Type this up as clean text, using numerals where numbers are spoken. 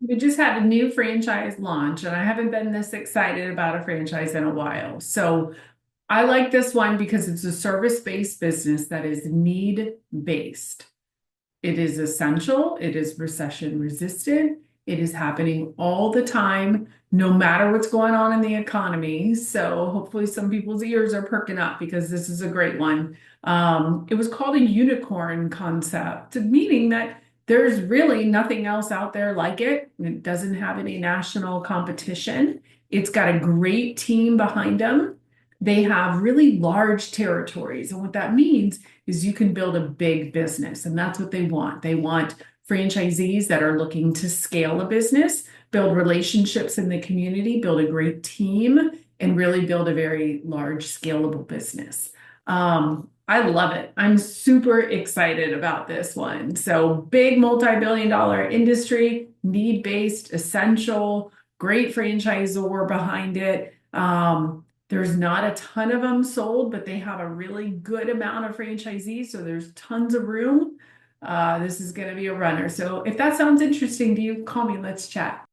We just had a new franchise launch, and I haven't been this excited about a franchise in a while. So I like this one because it's a service-based business that is need-based. It is essential, it is recession resistant, it is happening all the time, no matter what's going on in the economy. So hopefully some people's ears are perking up because this is a great one. It was called a unicorn concept, meaning that there's really nothing else out there like it. It doesn't have any national competition. It's got a great team behind them. They have really large territories. And what that means is you can build a big business, and that's what they want. They want franchisees that are looking to scale a business, build relationships in the community, build a great team, and really build a very large, scalable business. I love it. I'm super excited about this one. So, big multi-billion dollar industry, need-based, essential, great franchisor behind it. There's not a ton of them sold, but they have a really good amount of franchisees, so there's tons of room. This is going to be a runner. So if that sounds interesting to you, call me, let's chat.